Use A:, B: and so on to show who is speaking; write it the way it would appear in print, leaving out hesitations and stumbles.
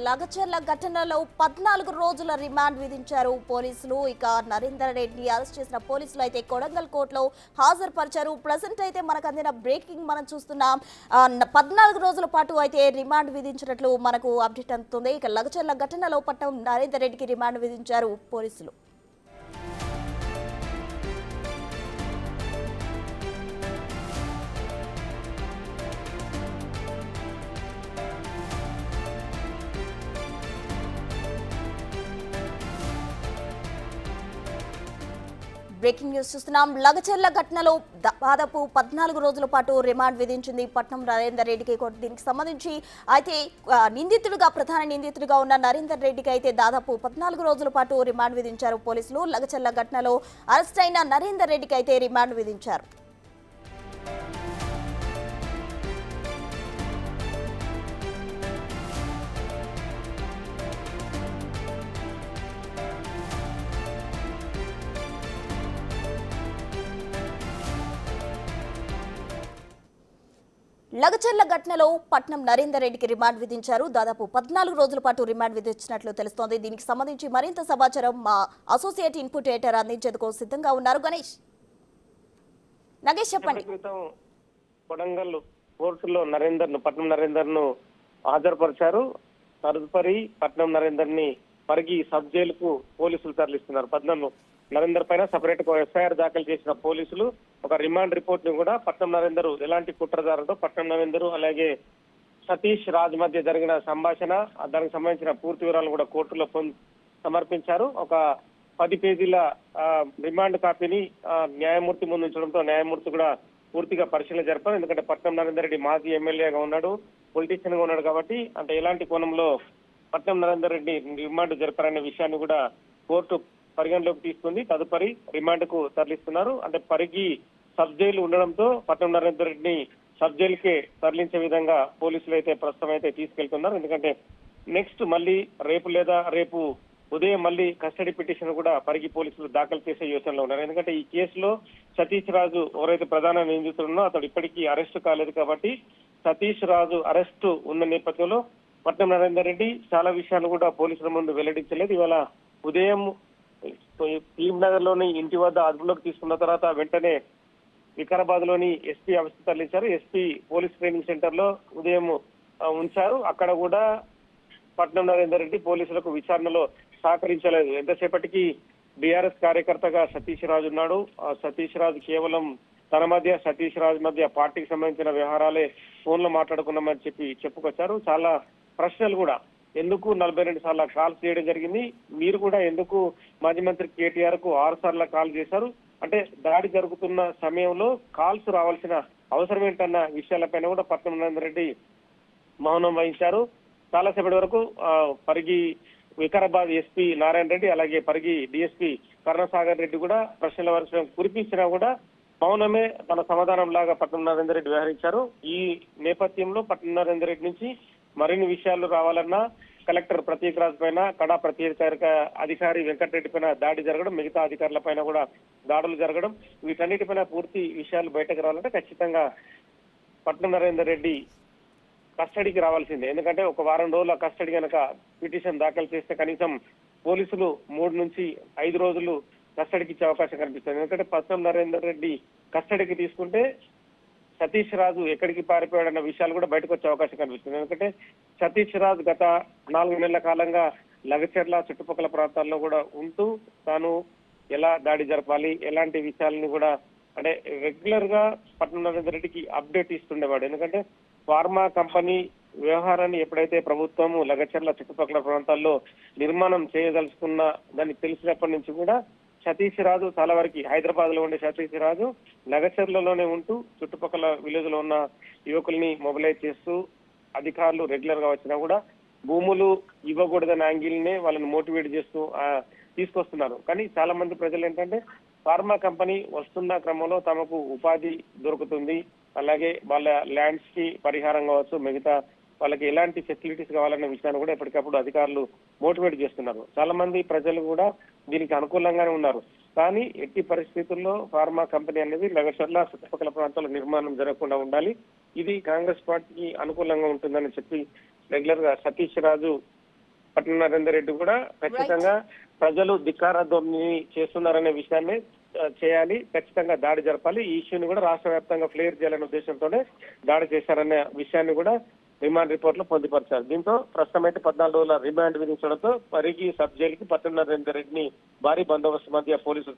A: లగచర్ల ఘటనలో 14 రోజుల రిమాండ్ విధించారు పోలీసులు. ఇక నరేందర్ రెడ్డిని అరెస్ట్ చేసిన పోలీసులు అయితే కొడంగల్ కోర్టులో హాజరుపరిచారు. ప్రెసెంట్ అయితే మనకు అందిన బ్రేకింగ్ మనం చూస్తున్నాం. 14 రోజుల పాటు అయితే రిమాండ్ విధించినట్లు మనకు అప్డేట్ అందుతుంది. ఇక లగచర్ల ఘటనలో పట్నం నరేందర్ రెడ్డికి రిమాండ్ విధించారు పోలీసులు. బ్రేకింగ్ న్యూస్ చూస్తున్నాం. లగచర్ల ఘటనలో దాదాపు 14 రోజుల పాటు రిమాండ్ విధించింది పట్నం నరేందర్ రెడ్డికి కోర్టు. దీనికి సంబంధించి అయితే ప్రధాన నిందితుడిగా ఉన్న నరేందర్ రెడ్డికి అయితే దాదాపు 14 రోజుల పాటు రిమాండ్ విధించారు పోలీసులు. లగచర్ల ఘటనలో అరెస్ట్ అయిన నరేందర్ రెడ్డికి అయితే రిమాండ్ విధించారు. లగచర్ల ఘటనలో పట్నం నరేందర్ రెడ్డికి రిమాండ్ విధించారు. దాదాపు 14 రోజుల పాటు రిమాండ్ విధించినట్లు తెలుస్తోంది. దీనికి సంబంధించి మరింత సమాచారం మా అసోసియేట్ ఇన్పుట్ ఎడిటర్ అందించేందుకు సిద్ధంగా ఉన్నారు. నగేష్ చెప్పండి.
B: కొడంగల్ కోర్టులో పట్నం నరేందర్ ను హాజరుపరిచారు. తదుపరి పట్నం నరేందర్ ని పరిగి సబ్ జైలుకు పోలీసులు తరలిస్తున్నారు. పట్నం నరేందర్ పైన సపరేట్ ఎఫ్ఐఆర్ దాఖలు చేసిన పోలీసులు ఒక రిమాండ్ రిపోర్ట్ ని కూడా పట్నం నరేందర్ ఎలాంటి కుట్రదారుతో పట్నం నరేందర్ అలాగే సతీష్ రాజ్ మధ్య జరిగిన సంభాషణ, దానికి సంబంధించిన పూర్తి వివరాలు కూడా కోర్టులో సమర్పించారు. ఒక 10 పేజీల రిమాండ్ కాపీని న్యాయమూర్తి ముందు ఉంచడంతో న్యాయమూర్తి కూడా పూర్తిగా పరిశీలన జరిపారు. ఎందుకంటే పట్నం నరేందర్ రెడ్డి మాజీ ఎమ్మెల్యేగా ఉన్నాడు, పొలిటీషియన్ గా ఉన్నాడు కాబట్టి అంటే ఎలాంటి కోణంలో పట్నం నరేందర్ రెడ్డి రిమాండ్ జరిపారనే విషయాన్ని కూడా కోర్టు పరిగణలోకి తీసుకుంది. తదుపరి రిమాండ్ కు తరలిస్తున్నారు. అంటే పరిగి సబ్ జైలు ఉండడంతో పట్నం నరేందర్ రెడ్డిని సబ్ జైలుకే తరలించే విధంగా పోలీసులు అయితే ప్రస్తుతం అయితే తీసుకెళ్తున్నారు. ఎందుకంటే నెక్స్ట్ మళ్ళీ రేపు ఉదయం మళ్ళీ కస్టడీ పిటిషన్ కూడా పరిగి పోలీసులు దాఖలు చేసే యోచనలో ఉన్నారు. ఎందుకంటే ఈ కేసులో సతీష్ రాజు ఎవరైతే ప్రధాన నిందితుడున్నో అతడు ఇప్పటికీ అరెస్టు కాలేదు కాబట్టి సతీష్ రాజు అరెస్టు ఉన్న నేపథ్యంలో పట్నం నరేందర్ రెడ్డి చాలా విషయాలు కూడా పోలీసుల ముందు వెల్లడించలేదు. ఇవాళ ఉదయం ఫిల్మ్ నగర్ లోని ఇంటి వద్ద అదుపులోకి తీసుకున్న తర్వాత వెంటనే వికారాబాద్ లోని ఎస్పీ ఆఫీస్ తరలించారు. ఎస్పీ పోలీస్ ట్రైనింగ్ సెంటర్ లో ఉదయం ఉంచారు. అక్కడ కూడా పట్నం నరేందర్ రెడ్డి పోలీసులకు విచారణలో సహకరించలేదు. ఎంతసేపటికి బీఆర్ఎస్ కార్యకర్తగా సతీష్ రాజు ఉన్నాడు. సతీష్ రాజు కేవలం సతీష్ రాజు మధ్య పార్టీకి సంబంధించిన వ్యవహారాలే ఫోన్ లో మాట్లాడుకున్నామని చెప్పుకొచ్చారు. చాలా ప్రశ్నలు కూడా ఎందుకు 42 సార్లు కాల్స్ చేయడం జరిగింది, మీరు కూడా ఎందుకు మాజీ మంత్రి కేటీఆర్ కు 6 సార్లు కాల్ చేశారు, అంటే దాడి జరుగుతున్న సమయంలో కాల్స్ రావాల్సిన అవసరం ఏంటన్న విషయాలపైన కూడా పట్నం నరేందర్ రెడ్డి మౌనం వహించారు. చాలాసేపటి వరకు పరిగి వికారాబాద్ ఎస్పీ నారాయణ రెడ్డి అలాగే పరిగి డిఎస్పీ కరుణసాగర్ రెడ్డి కూడా ప్రశ్నల వర్షం కురిపించినా కూడా మౌనమే తన సమాధానం లాగా పట్నం నరేందర్ రెడ్డి వ్యవహరించారు. ఈ నేపథ్యంలో పట్నం నరేందర్ రెడ్డి నుంచి మరిన్ని విషయాలు రావాలన్నా కలెక్టర్ ప్రతీక్ రాజ్ పైన, కడా ప్రత్యేక అధికారి వెంకటరెడ్డి పైన దాడి జరగడం, మిగతా అధికారుల పైన కూడా దాడులు జరగడం, వీటన్నిటిపైన పూర్తి విషయాలు బయటకు రావాలంటే ఖచ్చితంగా పట్నం నరేందర్ రెడ్డి కస్టడీకి రావాల్సిందే. ఎందుకంటే ఒక వారం రోజుల కస్టడీ కనుక పిటిషన్ దాఖలు చేస్తే కనీసం పోలీసులు 3 నుంచి 5 రోజులు కస్టడీకి ఇచ్చే అవకాశం కనిపిస్తుంది. ఎందుకంటే పట్నం నరేందర్ రెడ్డి కస్టడీకి తీసుకుంటే సతీష్ రాజు ఎక్కడికి పారిపోయాడన్న విషయాలు కూడా బయటకు వచ్చే అవకాశం కనిపిస్తుంది. ఎందుకంటే సతీష్ రాజు గత 4 నెలల కాలంగా లగచర్ల చుట్టుపక్కల ప్రాంతాల్లో కూడా ఉంటూ తాను ఎలా దాడి జరపాలి, ఎలాంటి విషయాలని కూడా అంటే రెగ్యులర్ గా పట్నం నరేందర్ రెడ్డికి అప్డేట్ ఇస్తుండేవాడు. ఎందుకంటే ఫార్మా కంపెనీ వ్యవహారాన్ని ఎప్పుడైతే ప్రభుత్వము లగచర్ల చుట్టుపక్కల ప్రాంతాల్లో నిర్మాణం చేయదలుచుకున్న దాన్ని తెలిసినప్పటి నుంచి కూడా సతీష్ రాజు చాలా వరకు హైదరాబాద్ లో ఉండే సతీష్ రాజు నగచర్లలోనే ఉంటూ చుట్టుపక్కల విలేజ్ లో ఉన్న యువకుల్ని మొబిలైజ్ చేస్తూ అధికారులు రెగ్యులర్ గా వచ్చినా కూడా భూములు ఇవ్వకూడదన్న యాంగిల్ నే వాళ్ళని మోటివేట్ చేస్తూ తీసుకొస్తున్నారు. కానీ చాలా మంది ప్రజలు ఏంటంటే ఫార్మా కంపెనీ వస్తున్న క్రమంలో తమకు ఉపాధి దొరుకుతుంది, అలాగే వాళ్ళ ల్యాండ్స్ కి పరిహారం కావచ్చు, మిగతా వాళ్ళకి ఎలాంటి ఫెసిలిటీస్ కావాలన్న విషయాన్ని కూడా ఎప్పటికప్పుడు అధికారులు మోటివేట్ చేస్తున్నారు. చాలా మంది ప్రజలు కూడా దీనికి అనుకూలంగానే ఉన్నారు. కానీ ఎట్టి పరిస్థితుల్లో ఫార్మా కంపెనీ అనేది లగచర్ల చుట్టుపక్కల ప్రాంతాల్లో నిర్మాణం జరగకుండా ఉండాలి, ఇది కాంగ్రెస్ పార్టీకి అనుకూలంగా ఉంటుందని చెప్పి రెగ్యులర్ గా సతీష్ రాజు పట్నం నరేందర్ రెడ్డి కూడా ఖచ్చితంగా ప్రజలు ధిక్కార ధ్వని చేస్తున్నారనే విషయాన్ని చేయాలి, ఖచ్చితంగా దాడి జరపాలి. ఈ ఇష్యూని కూడా రాష్ట్ర వ్యాప్తంగా ఫ్లేర్ చేయాలనే ఉద్దేశంతోనే దాడి చేశారనే విషయాన్ని కూడా రిమాండ్ రిపోర్ట్ లో పొందుపరిచారు. దీంతో ప్రస్తుతం అయితే 14 రోజుల రిమాండ్ విధించడంతో పరిగి సబ్ జైలుకి పట్నం నరేందర్ రెడ్డిని భారీ బందోబస్తు మధ్య పోలీసులు